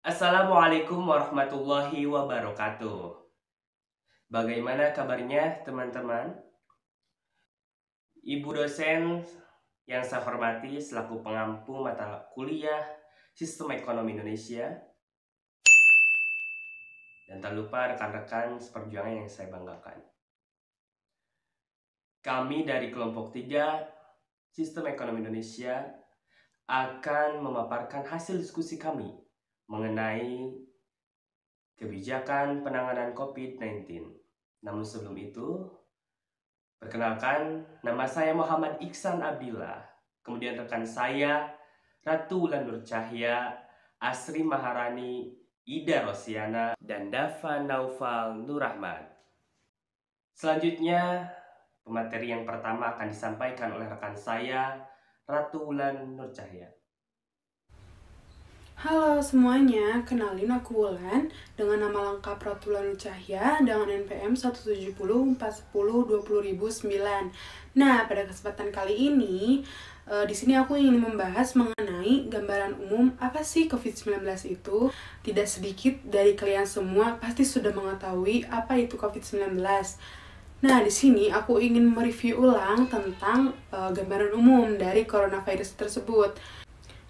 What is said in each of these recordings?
Assalamualaikum warahmatullahi wabarakatuh. Bagaimana kabarnya teman-teman? Ibu dosen yang saya hormati selaku pengampu mata kuliah Sistem Ekonomi Indonesia, dan tak lupa rekan-rekan seperjuangan yang saya banggakan. Kami dari kelompok 3 Sistem Ekonomi Indonesia akan memaparkan hasil diskusi kami mengenai kebijakan penanganan COVID-19. Namun sebelum itu, perkenalkan, nama saya Muhammad Iksan Abdillah. Kemudian rekan saya Ratu Wulan Nur Cahya, Asri Maharani, Ida Rosiana, dan Dava Naufal Nurahmat. Selanjutnya, pemateri yang pertama akan disampaikan oleh rekan saya Ratu Wulan Nur Cahya. Halo semuanya, kenalin aku Wulan dengan nama lengkap Ratu Wulan Nur Cahya dengan NPM 17041020009. Nah, pada kesempatan kali ini di sini aku ingin membahas mengenai gambaran umum apa sih COVID-19 itu. Tidak sedikit dari kalian semua pasti sudah mengetahui apa itu COVID-19. Nah, di sini aku ingin mereview ulang tentang gambaran umum dari coronavirus tersebut.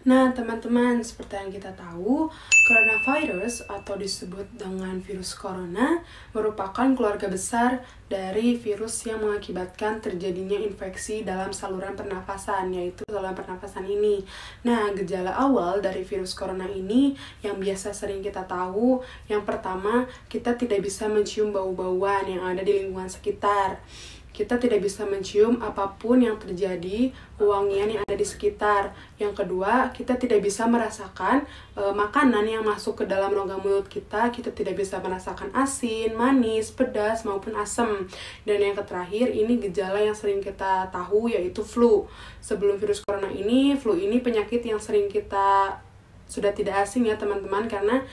Nah, teman-teman, seperti yang kita tahu, coronavirus atau disebut dengan virus corona merupakan keluarga besar dari virus yang mengakibatkan terjadinya infeksi dalam saluran pernafasan, yaitu saluran pernafasan ini. Nah, gejala awal dari virus corona ini yang biasa sering kita tahu, yang pertama, kita tidak bisa mencium bau-bauan yang ada di lingkungan sekitar. Kita tidak bisa mencium apapun yang terjadi, wangian yang ada di sekitar. Yang kedua, kita tidak bisa merasakan makanan yang masuk ke dalam rongga mulut kita. Kita tidak bisa merasakan asin, manis, pedas, maupun asam. Dan yang terakhir, ini gejala yang sering kita tahu yaitu flu. Sebelum virus corona ini, flu ini penyakit yang sering kita sudah tidak asing ya teman-teman, karena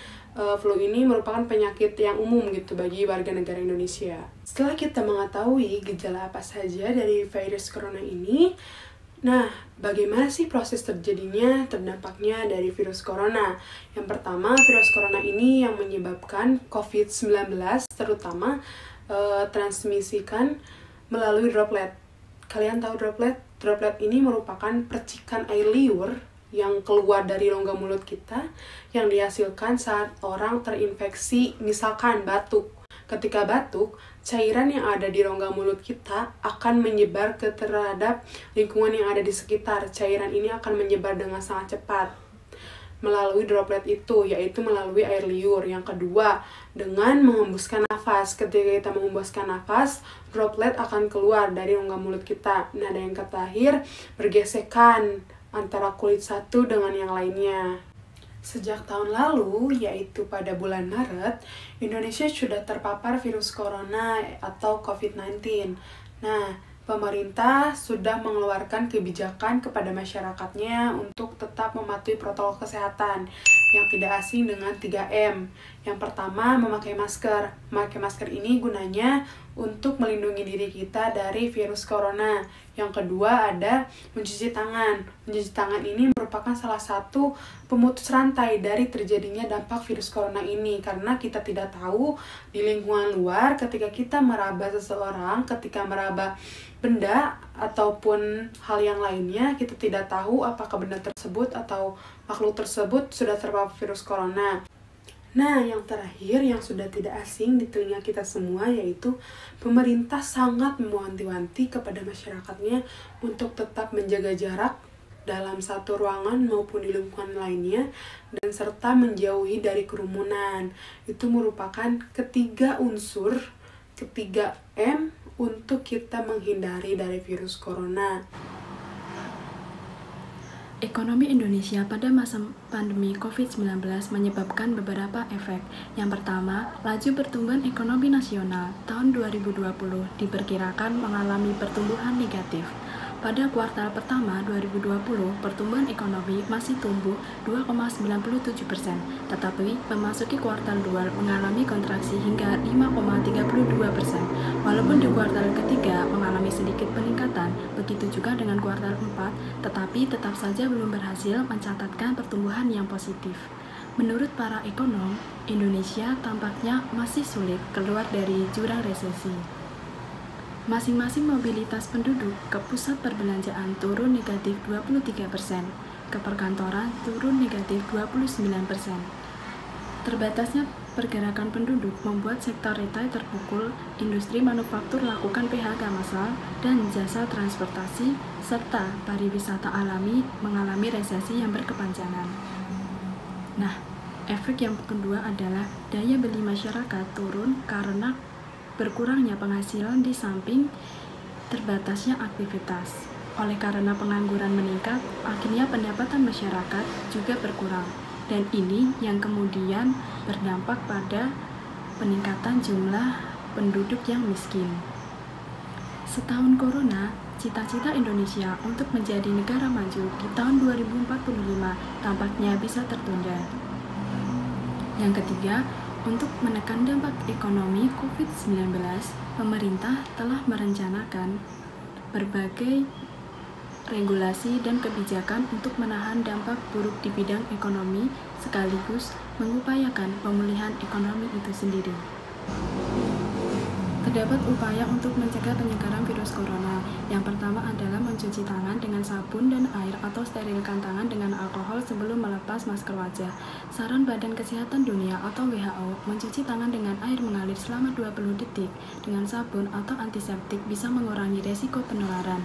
flu ini merupakan penyakit yang umum gitu bagi warga negara Indonesia. Setelah kita mengetahui gejala apa saja dari virus corona ini, nah, bagaimana sih proses terjadinya, terdampaknya dari virus corona? Yang pertama, virus corona ini yang menyebabkan COVID-19 terutama transmisikan melalui droplet. Kalian tahu droplet? Droplet ini merupakan percikan air liur yang keluar dari rongga mulut kita yang dihasilkan saat orang terinfeksi, misalkan batuk. Ketika batuk, cairan yang ada di rongga mulut kita akan menyebar ke terhadap lingkungan yang ada di sekitar. Cairan ini akan menyebar dengan sangat cepat melalui droplet itu, yaitu melalui air liur. Yang kedua, dengan menghembuskan nafas. Ketika kita menghembuskan nafas, droplet akan keluar dari rongga mulut kita. Nah, dan yang terakhir, bergesekan antara kulit satu dengan yang lainnya. Sejak tahun lalu, yaitu pada bulan Maret, Indonesia sudah terpapar virus corona atau COVID-19. Nah, pemerintah sudah mengeluarkan kebijakan kepada masyarakatnya untuk tetap mematuhi protokol kesehatan yang tidak asing dengan 3M. Yang pertama, memakai masker. Memakai masker ini gunanya untuk melindungi diri kita dari virus corona. Yang kedua ada mencuci tangan. Mencuci tangan ini merupakan salah satu pemutus rantai dari terjadinya dampak virus corona ini, karena kita tidak tahu di lingkungan luar ketika kita meraba seseorang, ketika meraba benda ataupun hal yang lainnya, kita tidak tahu apakah benda tersebut atau makhluk tersebut sudah terpapar virus corona. Nah, yang terakhir yang sudah tidak asing di telinga kita semua, yaitu pemerintah sangat mewanti-wanti kepada masyarakatnya untuk tetap menjaga jarak dalam satu ruangan maupun di lingkungan lainnya, dan serta menjauhi dari kerumunan. Itu merupakan ketiga unsur, ketiga M untuk kita menghindari dari virus corona. Ekonomi Indonesia pada masa pandemi COVID-19 menyebabkan beberapa efek. Yang pertama, laju pertumbuhan ekonomi nasional tahun 2020 diperkirakan mengalami pertumbuhan negatif. Pada kuartal pertama 2020, pertumbuhan ekonomi masih tumbuh 2,97%, tetapi memasuki kuartal 2 mengalami kontraksi hingga 5,32%. Walaupun di kuartal ketiga mengalami sedikit peningkatan, begitu juga dengan kuartal 4, tetapi tetap saja belum berhasil mencatatkan pertumbuhan yang positif. Menurut para ekonom, Indonesia tampaknya masih sulit keluar dari jurang resesi. Masing-masing mobilitas penduduk ke pusat perbelanjaan turun negatif 23%, ke perkantoran turun negatif 29%. Terbatasnya pergerakan penduduk membuat sektor retail terpukul, industri manufaktur lakukan PHK massal, dan jasa transportasi serta pariwisata alami mengalami resesi yang berkepanjangan. Nah, efek yang kedua adalah daya beli masyarakat turun karena berkurangnya penghasilan di samping terbatasnya aktivitas. Oleh karena pengangguran meningkat, akhirnya pendapatan masyarakat juga berkurang. Dan ini yang kemudian berdampak pada peningkatan jumlah penduduk yang miskin. Setahun corona, cita-cita Indonesia untuk menjadi negara maju di tahun 2045 tampaknya bisa tertunda. Yang ketiga, untuk menekan dampak ekonomi COVID-19, pemerintah telah merencanakan berbagai regulasi dan kebijakan untuk menahan dampak buruk di bidang ekonomi sekaligus mengupayakan pemulihan ekonomi itu sendiri. Terdapat upaya untuk mencegah penyebaran virus corona. Yang pertama adalah mencuci tangan dengan sabun dan air atau sterilkan tangan dengan alkohol sebelum melepas masker wajah. Saran Badan Kesehatan Dunia atau WHO, mencuci tangan dengan air mengalir selama 20 detik dengan sabun atau antiseptik bisa mengurangi resiko penularan.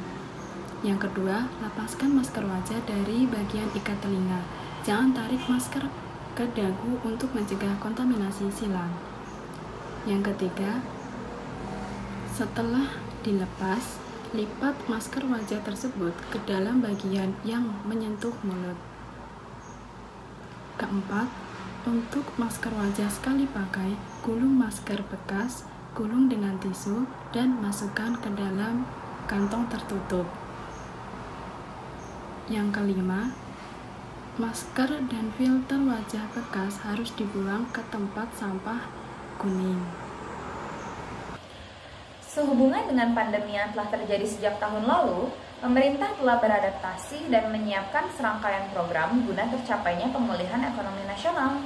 Yang kedua, lepaskan masker wajah dari bagian ikat telinga. Jangan tarik masker ke dagu untuk mencegah kontaminasi silang. Yang ketiga, setelah dilepas, lipat masker wajah tersebut ke dalam bagian yang menyentuh mulut. Keempat, untuk masker wajah sekali pakai, gulung masker bekas, gulung dengan tisu, dan masukkan ke dalam kantong tertutup. Yang kelima, masker dan filter wajah bekas harus dibuang ke tempat sampah kuning. Sehubungan dengan pandemi yang telah terjadi sejak tahun lalu, pemerintah telah beradaptasi dan menyiapkan serangkaian program guna tercapainya pemulihan ekonomi nasional.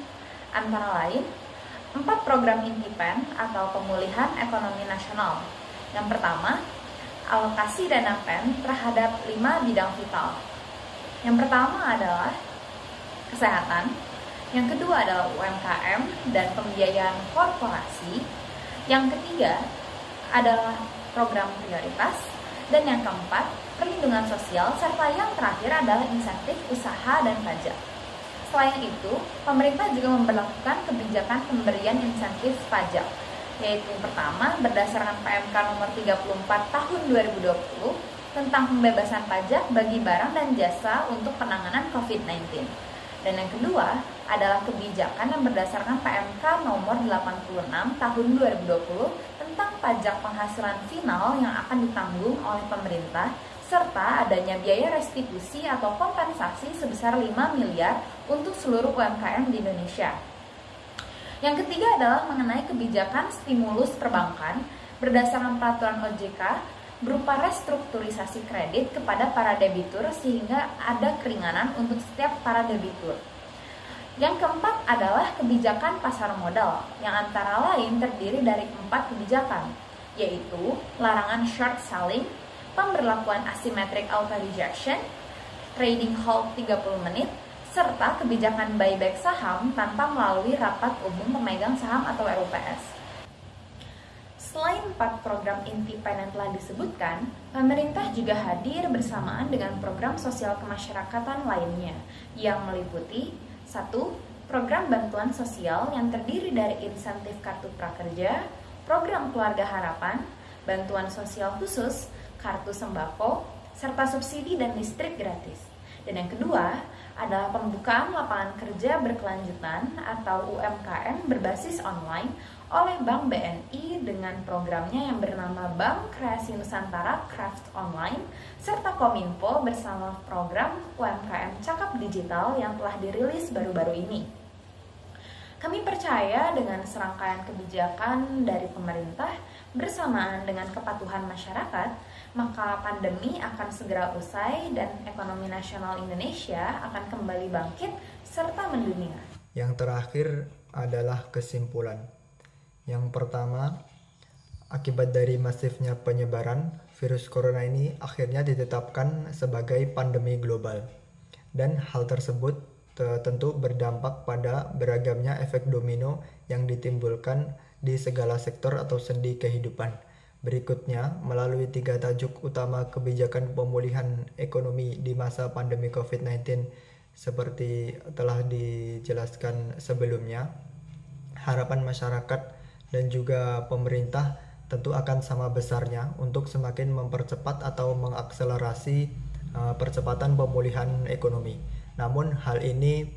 Antara lain, 4 program INTIPEN atau pemulihan ekonomi nasional. Yang pertama, alokasi dana PEN terhadap 5 bidang vital. Yang pertama adalah kesehatan, yang kedua adalah UMKM dan pembiayaan korporasi, yang ketiga adalah program prioritas, dan yang keempat, perlindungan sosial, serta yang terakhir adalah insentif usaha dan pajak. Selain itu, pemerintah juga memberlakukan kebijakan pemberian insentif pajak, yaitu yang pertama berdasarkan PMK nomor 34 tahun 2020 tentang pembebasan pajak bagi barang dan jasa untuk penanganan COVID-19. Dan yang kedua adalah kebijakan yang berdasarkan PMK nomor 86 tahun 2020 tentang pajak penghasilan final yang akan ditanggung oleh pemerintah serta adanya biaya restitusi atau kompensasi sebesar 5 miliar untuk seluruh UMKM di Indonesia. Yang ketiga adalah mengenai kebijakan stimulus perbankan berdasarkan peraturan OJK berupa restrukturisasi kredit kepada para debitur sehingga ada keringanan untuk setiap para debitur. Yang keempat adalah kebijakan pasar modal yang antara lain terdiri dari 4 kebijakan, yaitu larangan short selling, pemberlakuan asymmetric auto rejection, trading halt 30 menit, serta kebijakan buyback saham tanpa melalui rapat umum pemegang saham atau RUPS. Selain 4 program INTIPEN yang telah disebutkan, pemerintah juga hadir bersamaan dengan program sosial kemasyarakatan lainnya yang meliputi 1. Program bantuan sosial yang terdiri dari insentif kartu prakerja, program keluarga harapan, bantuan sosial khusus, kartu sembako, serta subsidi dan listrik gratis. Dan yang kedua adalah pembukaan lapangan kerja berkelanjutan atau UMKM berbasis online oleh Bank BNI dengan programnya yang bernama Bank Kreasi Nusantara Craft Online serta Kominfo bersama program UMKM Cakap Digital yang telah dirilis baru-baru ini. Kami percaya dengan serangkaian kebijakan dari pemerintah bersamaan dengan kepatuhan masyarakat, maka pandemi akan segera usai dan ekonomi nasional Indonesia akan kembali bangkit serta mendunia. Yang terakhir adalah kesimpulan. Yang pertama, akibat dari masifnya penyebaran virus corona ini akhirnya ditetapkan sebagai pandemi global. Dan hal tersebut tentu berdampak pada beragamnya efek domino yang ditimbulkan di segala sektor atau sendi kehidupan. Berikutnya, melalui 3 tajuk utama kebijakan pemulihan ekonomi di masa pandemi COVID-19 seperti telah dijelaskan sebelumnya, harapan masyarakat dan juga pemerintah tentu akan sama besarnya untuk semakin mempercepat atau mengakselerasi percepatan pemulihan ekonomi. Namun hal ini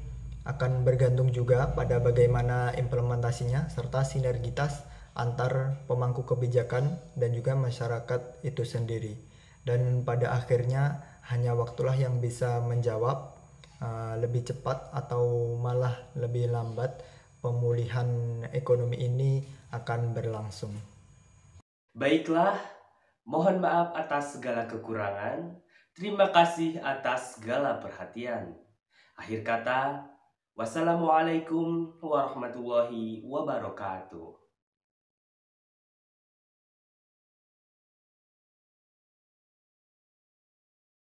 akan bergantung juga pada bagaimana implementasinya serta sinergitas antar pemangku kebijakan dan juga masyarakat itu sendiri. Dan pada akhirnya hanya waktulah yang bisa menjawab lebih cepat atau malah lebih lambat pemulihan ekonomi ini akan berlangsung. Baiklah, mohon maaf atas segala kekurangan. Terima kasih atas segala perhatian. Akhir kata, wassalamualaikum warahmatullahi wabarakatuh.